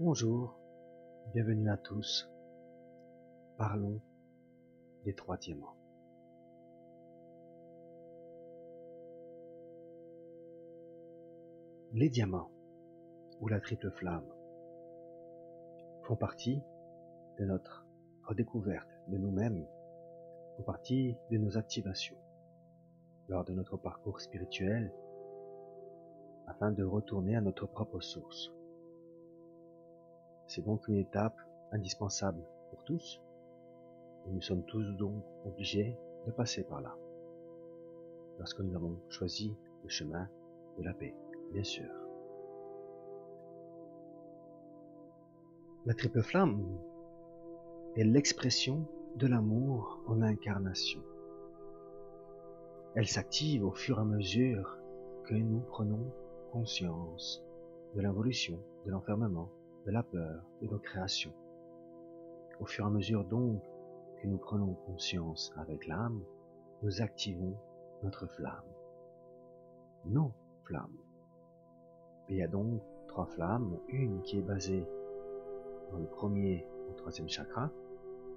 Bonjour, bienvenue à tous. Parlons des 3 diamants. Les diamants, ou la triple flamme, font partie de notre redécouverte de nous-mêmes, font partie de nos activations lors de notre parcours spirituel afin de retourner à notre propre source. C'est donc une étape indispensable pour tous, et nous sommes tous donc obligés de passer par là, lorsque nous avons choisi le chemin de la paix, bien sûr. La triple flamme est l'expression de l'amour en incarnation. Elle s'active au fur et à mesure que nous prenons conscience de l'involution, de l'enfermement, de la peur, de nos créations. Au fur et à mesure donc que nous prenons conscience avec l'âme, nous activons notre flamme, nos flammes. Il y a donc 3 flammes, une qui est basée dans le premier ou 3e chakra,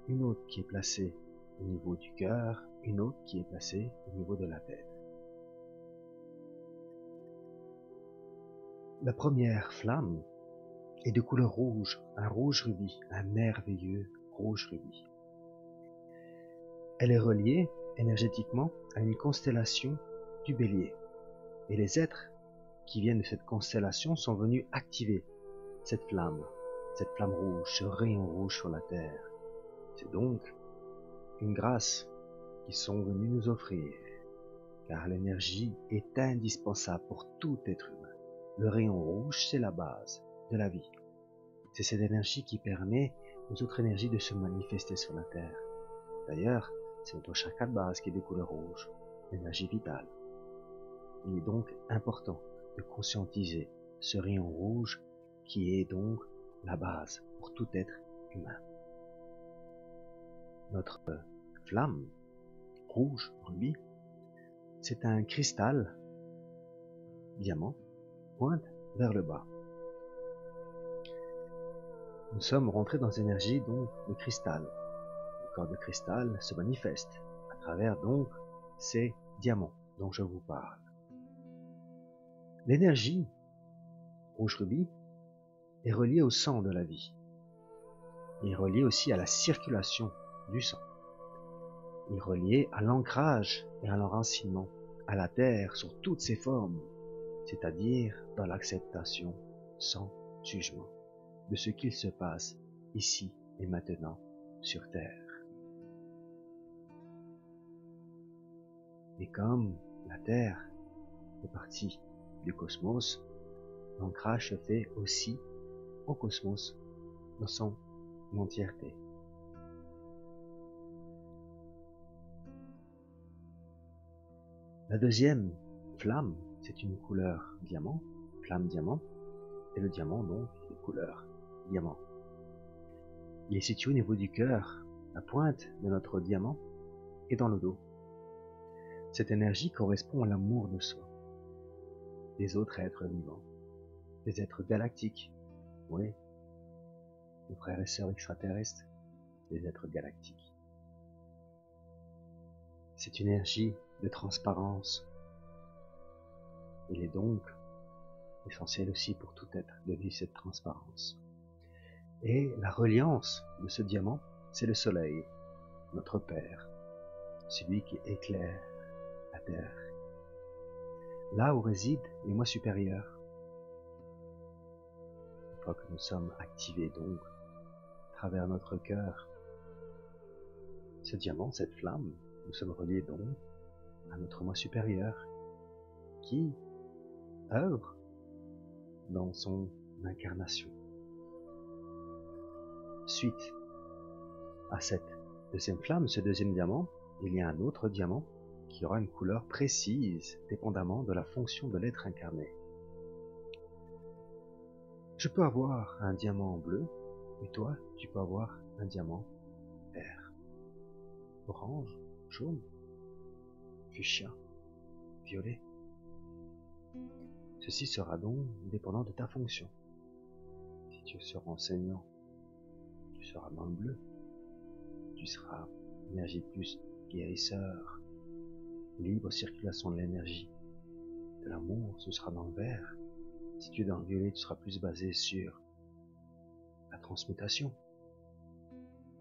une autre qui est placée au niveau du cœur, une autre qui est placée au niveau de la tête. La première flamme est de couleur rouge, un rouge rubis, un merveilleux rouge rubis. Elle est reliée énergétiquement à une constellation du Bélier. Et les êtres qui viennent de cette constellation sont venus activer cette flamme rouge, ce rayon rouge sur la terre. C'est donc une grâce qu'ils sont venus nous offrir, car l'énergie est indispensable pour tout être humain. Le rayon rouge, c'est la base de la vie. C'est cette énergie qui permet aux autres énergies de se manifester sur la terre. D'ailleurs, c'est notre chakra de base qui est de couleur rouge, l'énergie vitale. Il est donc important de conscientiser ce rayon rouge qui est donc la base pour tout être humain. Notre flamme rouge, rubis, c'est un cristal, diamant, pointe vers le bas. Nous sommes rentrés dans l'énergie donc de cristal. Le corps de cristal se manifeste à travers donc ces diamants dont je vous parle. L'énergie rouge rubis est reliée au sang de la vie. Il est relié aussi à la circulation du sang. Il est relié à l'ancrage et à l'enracinement à la terre sur toutes ses formes, c'est-à-dire dans l'acceptation sans jugement de ce qu'il se passe ici et maintenant sur terre. Et comme la terre fait partie du cosmos, l'ancrage se fait aussi au cosmos dans son entièreté. La deuxième flamme, c'est une couleur diamant, flamme diamant, et le diamant donc est couleur diamant. Il est situé au niveau du cœur, la pointe de notre diamant est dans le dos. Cette énergie correspond à l'amour de soi, des autres êtres vivants, des êtres galactiques, oui, nos frères et sœurs extraterrestres, des êtres galactiques. C'est une énergie de transparence. Il est donc essentiel aussi pour tout être de vivre cette transparence. Et la reliance de ce diamant, c'est le soleil, notre Père, celui qui éclaire la terre. Là où résident les moi supérieurs. Une fois que nous sommes activés donc à travers notre cœur, ce diamant, cette flamme, nous sommes reliés donc à notre moi supérieur qui œuvre dans son incarnation. Suite à cette deuxième flamme, ce deuxième diamant, il y a un autre diamant qui aura une couleur précise, dépendamment de la fonction de l'être incarné. Je peux avoir un diamant bleu, et toi, tu peux avoir un diamant vert, orange, jaune, fuchsia, violet. Ceci sera donc dépendant de ta fonction. Si tu seras enseignant, tu seras dans le bleu, tu seras énergie plus guérisseur, libre circulation de l'énergie, de l'amour, ce sera dans le vert. Si tu es dans le violet, tu seras plus basé sur la transmutation.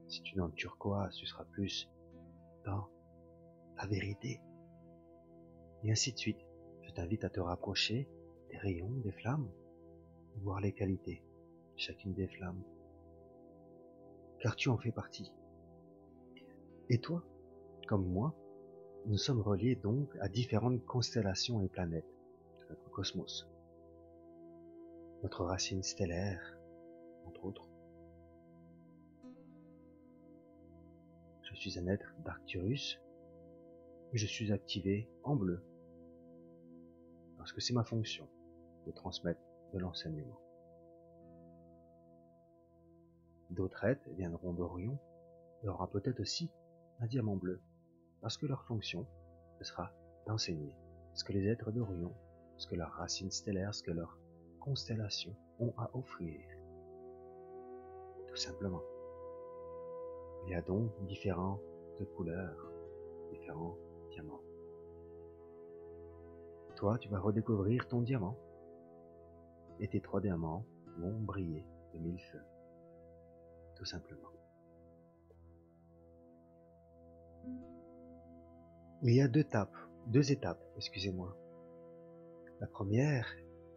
Si tu es dans le turquoise, tu seras plus dans la vérité. Et ainsi de suite. Je t'invite à te rapprocher des rayons, des flammes, voir les qualités de chacune des flammes. Car tu en fais partie. Et toi, comme moi, nous sommes reliés donc à différentes constellations et planètes de notre cosmos. Notre racine stellaire, entre autres. Je suis un être d'Arcturus et je suis activé en bleu. Parce que c'est ma fonction de transmettre de l'enseignement. D'autres êtres viendront d'Orion et aura peut-être aussi un diamant bleu. Parce que leur fonction, ce sera d'enseigner ce que les êtres d'Orion, ce que leurs racines stellaires, ce que leurs constellations ont à offrir. Tout simplement. Il y a donc différentes couleurs, différents diamants. Toi, tu vas redécouvrir ton diamant. Et tes 3 diamants vont briller de 1000 feux. Tout simplement. Il y a deux étapes, excusez-moi. La première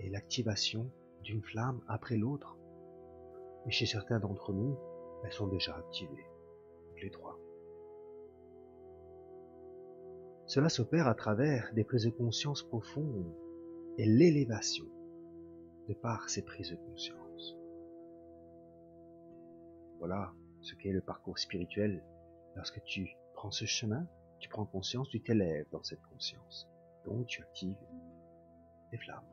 est l'activation d'une flamme après l'autre. Et chez certains d'entre nous, elles sont déjà activées, toutes les 3. Cela s'opère à travers des prises de conscience profondes et l'élévation de par ces prises de conscience. Voilà ce qu'est le parcours spirituel. Lorsque tu prends ce chemin, tu prends conscience, tu t'élèves dans cette conscience. Donc tu actives des flammes.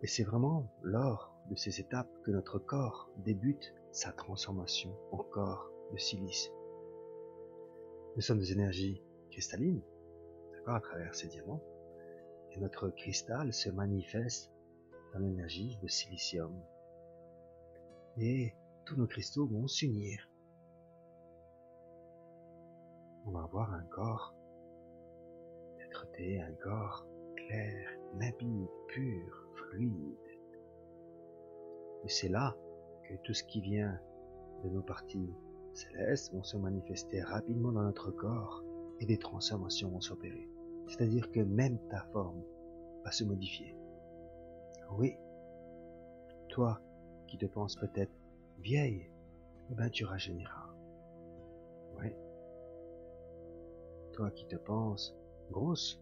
Et c'est vraiment lors de ces étapes que notre corps débute sa transformation en corps de silice. Nous sommes des énergies cristallines, d'accord, à travers ces diamants. Et notre cristal se manifeste dans l'énergie de silicium. Et tous nos cristaux vont s'unir. On va avoir un corps d'être-té, un corps clair, limpide, pur, fluide. Et c'est là que tout ce qui vient de nos parties célestes vont se manifester rapidement dans notre corps et des transformations vont s'opérer. C'est-à-dire que même ta forme va se modifier. Oui, toi qui te penses peut-être vieille, eh ben tu rajeuniras. Oui. Toi qui te penses grosse,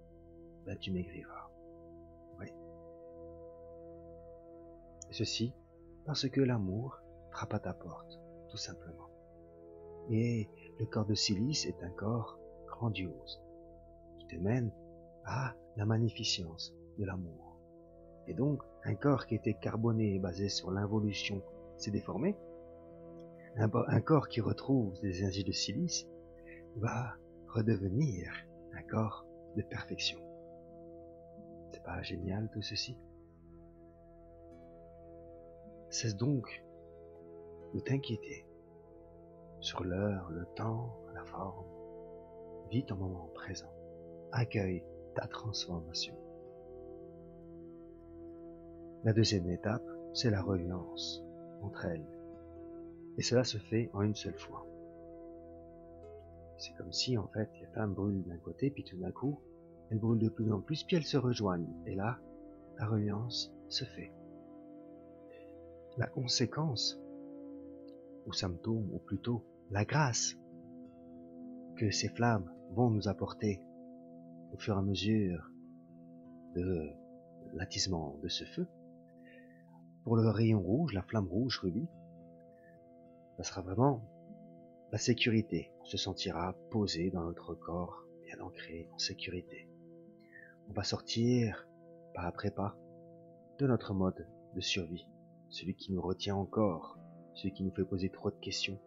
ben tu maigriras. Oui. Et ceci parce que l'amour frappe à ta porte, tout simplement. Et le corps de silice est un corps grandiose, qui te mène à la magnificence de l'amour. Et donc, un corps qui était carboné et basé sur l'involution s'est déformé. Un corps qui retrouve des énergies de silice va redevenir un corps de perfection. C'est pas génial tout ceci? Cesse donc de t'inquiéter sur l'heure, le temps, la forme. Vis ton moment présent. Accueille ta transformation. La deuxième étape, c'est la reliance entre elles. Et cela se fait en une seule fois. C'est comme si, en fait, les flammes brûlent d'un côté, puis tout d'un coup, elles brûlent de plus en plus, puis elles se rejoignent. Et là, la reliance se fait. La conséquence, ou symptôme, ou plutôt la grâce que ces flammes vont nous apporter au fur et à mesure de l'attisement de ce feu, pour le rayon rouge, la flamme rouge rubis, ça sera vraiment la sécurité. On se sentira posé dans notre corps, bien ancré en sécurité. On va sortir, pas après pas, de notre mode de survie, celui qui nous retient encore, celui qui nous fait poser trop de questions.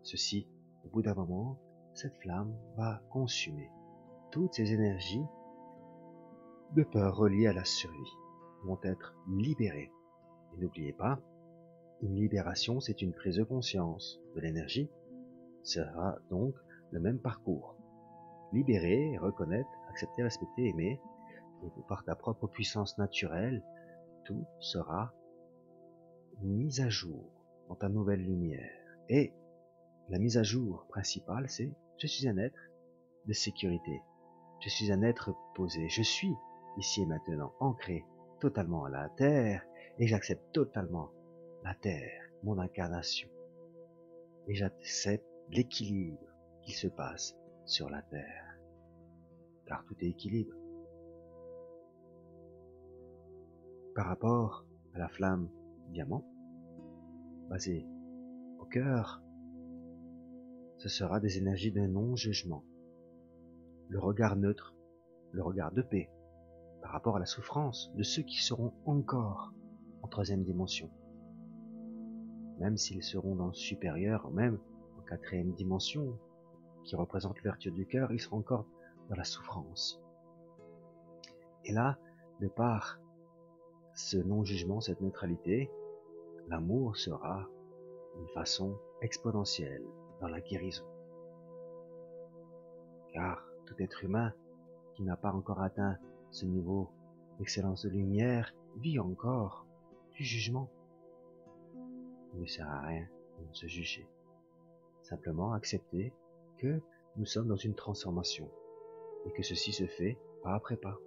Ceci, au bout d'un moment, cette flamme va consumer toutes ces énergies de peur reliées à la survie. vont être libérés. Et n'oubliez pas, une libération, c'est une prise de conscience de l'énergie. Ce sera donc le même parcours. Libérer, reconnaître, accepter, respecter, aimer, et par ta propre puissance naturelle, tout sera mis à jour dans ta nouvelle lumière. Et la mise à jour principale, c'est je suis un être de sécurité. Je suis un être posé. Je suis ici et maintenant ancré totalement à la terre et j'accepte totalement la terre, mon incarnation. Et j'accepte l'équilibre qui se passe sur la terre. Car tout est équilibre. Par rapport à la flamme diamant, basée au cœur, ce sera des énergies de non-jugement. Le regard neutre, le regard de paix, par rapport à la souffrance de ceux qui seront encore en troisième dimension. Même s'ils seront dans le supérieur, même en quatrième dimension, qui représente l'ouverture du cœur, ils seront encore dans la souffrance. Et là, de par ce non-jugement, cette neutralité, l'amour sera d'une façon exponentielle dans la guérison. Car tout être humain qui n'a pas encore atteint ce niveau d'excellence de lumière vit encore du jugement. Il ne sert à rien de se juger. Simplement accepter que nous sommes dans une transformation et que ceci se fait pas après pas.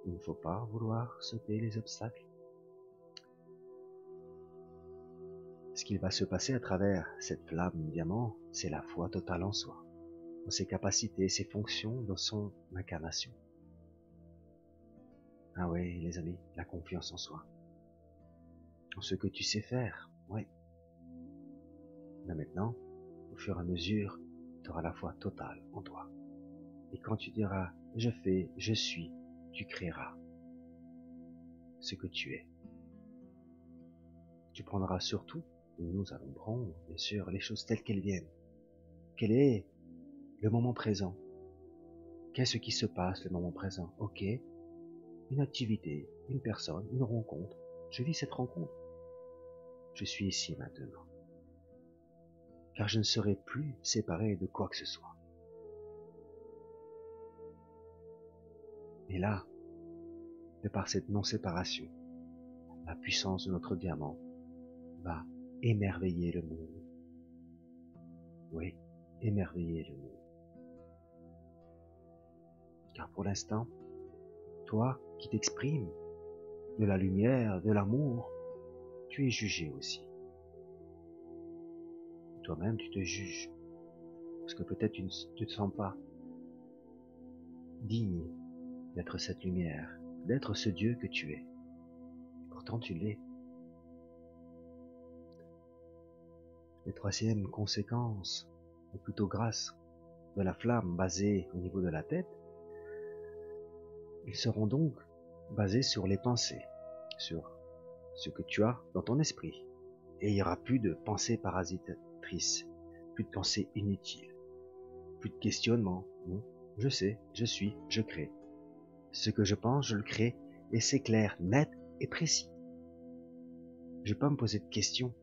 Il ne faut pas vouloir sauter les obstacles. Ce qu'il va se passer à travers cette flamme diamant, c'est la foi totale en soi, dans ses capacités, ses fonctions, dans son incarnation. Ah oui, les amis, la confiance en soi. En ce que tu sais faire, oui. Mais maintenant, au fur et à mesure, tu auras la foi totale en toi. Et quand tu diras « je fais, je suis », tu créeras ce que tu es. Tu prendras surtout, et nous allons prendre, bien sûr, les choses telles qu'elles viennent. Quel est le moment présent? Qu'est-ce qui se passe le moment présent? Ok, une activité, une personne, une rencontre. Je vis cette rencontre. Je suis ici maintenant. Car je ne serai plus séparé de quoi que ce soit. Et là, de par cette non-séparation, la puissance de notre diamant va émerveiller le monde. Oui, émerveiller le monde. Car pour l'instant, toi qui t'exprimes de la lumière, de l'amour, tu es jugé aussi. Toi-même, tu te juges. Parce que peut-être tu ne te sens pas digne d'être cette lumière, d'être ce Dieu que tu es. Pourtant, tu l'es. Les troisièmes conséquences, ou plutôt grâce de la flamme basée au niveau de la tête, ils seront donc basés sur les pensées, sur ce que tu as dans ton esprit. Et il n'y aura plus de pensées parasitatrices, plus de pensées inutiles, plus de questionnements. Non, je sais, je suis, je crée. Ce que je pense, je le crée, et c'est clair, net et précis. Je ne vais pas me poser de questions.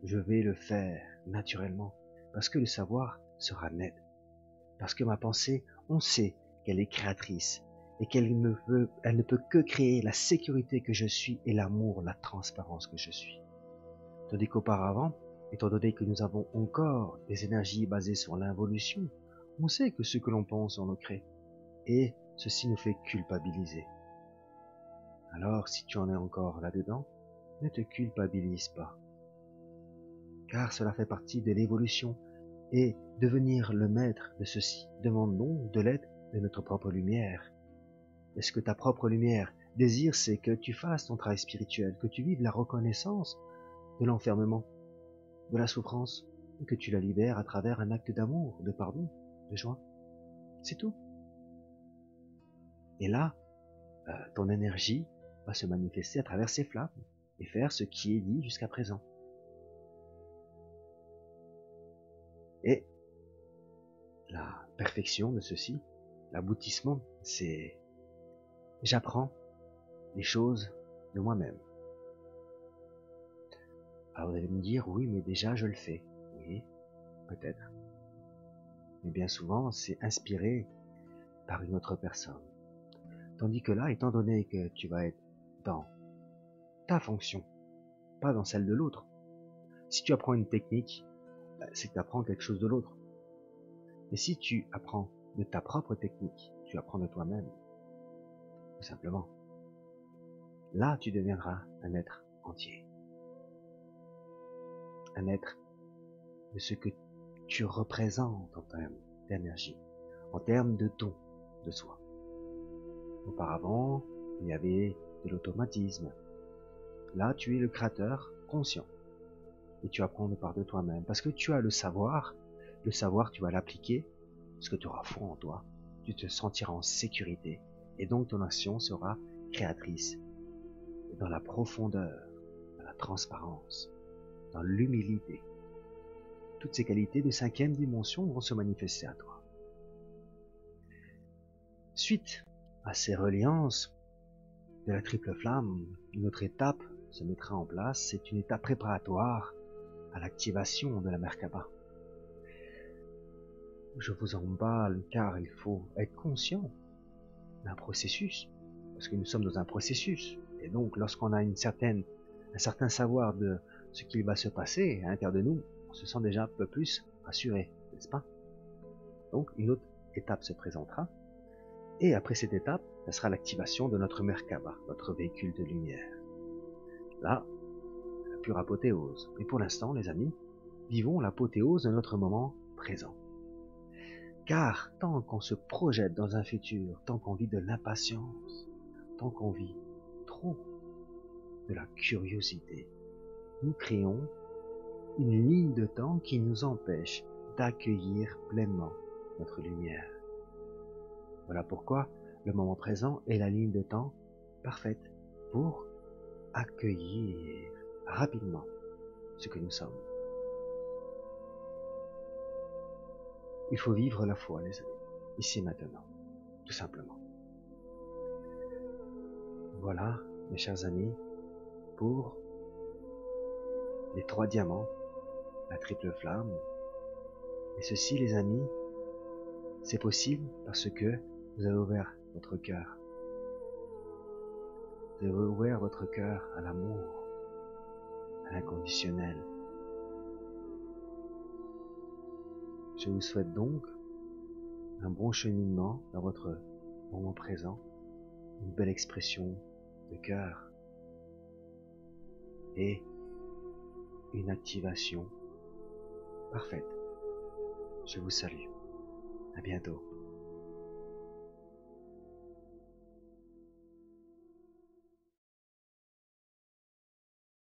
Je vais le faire naturellement, parce que le savoir sera net. Parce que ma pensée, on sait qu'elle est créatrice, et qu'elle ne peut que créer la sécurité que je suis et l'amour, la transparence que je suis. Tandis qu'auparavant, étant donné que nous avons encore des énergies basées sur l'involution, on sait que ce que l'on pense, on le crée. Et ceci nous fait culpabiliser. Alors, si tu en es encore là-dedans, ne te culpabilise pas. Car cela fait partie de l'évolution. Et devenir le maître de ceci demande donc de l'aide de notre propre lumière. Est-ce que ta propre lumière désire, c'est que tu fasses ton travail spirituel, que tu vives la reconnaissance de l'enfermement, de la souffrance, et que tu la libères à travers un acte d'amour, de pardon, de joie. C'est tout. Et là, ton énergie va se manifester à travers ces flammes et faire ce qui est dit jusqu'à présent. Et la perfection de ceci, l'aboutissement, c'est j'apprends les choses de moi-même. Alors vous allez me dire, oui, mais déjà je le fais. Oui, peut-être. Mais bien souvent, c'est inspiré par une autre personne. Tandis que là, étant donné que tu vas être dans ta fonction, pas dans celle de l'autre. Si tu apprends une technique, c'est que tu apprends quelque chose de l'autre. Et si tu apprends de ta propre technique, tu apprends de toi-même, tout simplement. Là, tu deviendras un être entier. Un être de ce que tu représentes en termes d'énergie, en termes de don de soi. Auparavant, il y avait de l'automatisme. Là, tu es le créateur conscient. Et tu apprends de part de toi-même. Parce que tu as le savoir, tu vas l'appliquer, parce que tu auras foi en toi. Tu te sentiras en sécurité. Et donc ton action sera créatrice. Et dans la profondeur, dans la transparence, dans l'humilité. Toutes ces qualités de 5e dimension vont se manifester à toi. Suite à ces reliances de la triple flamme, une autre étape se mettra en place. C'est une étape préparatoire à l'activation de la Merkaba. Je vous emballe car il faut être conscient d'un processus, parce que nous sommes dans un processus. Et donc lorsqu'on a un certain savoir de ce qui va se passer à l'intérieur de nous, on se sent déjà un peu plus rassuré, n'est-ce pas? Donc une autre étape se présentera, et après cette étape, ça sera l'activation de notre Merkaba, notre véhicule de lumière. Là, la pure apothéose. Et pour l'instant, les amis, vivons l'apothéose de notre moment présent. Car tant qu'on se projette dans un futur, tant qu'on vit de l'impatience, tant qu'on vit trop de la curiosité, nous créons une ligne de temps qui nous empêche d'accueillir pleinement notre lumière. Voilà pourquoi le moment présent est la ligne de temps parfaite pour accueillir rapidement ce que nous sommes. Il faut vivre la foi, les amis, ici maintenant, tout simplement. Voilà, mes chers amis, pour les 3 diamants, la triple flamme. Et ceci, les amis, c'est possible parce que vous avez ouvert votre cœur. Vous avez ouvert votre cœur à l'amour, à l'inconditionnel. Je vous souhaite donc un bon cheminement dans votre moment présent, une belle expression de cœur et une activation parfaite. Je vous salue. À bientôt.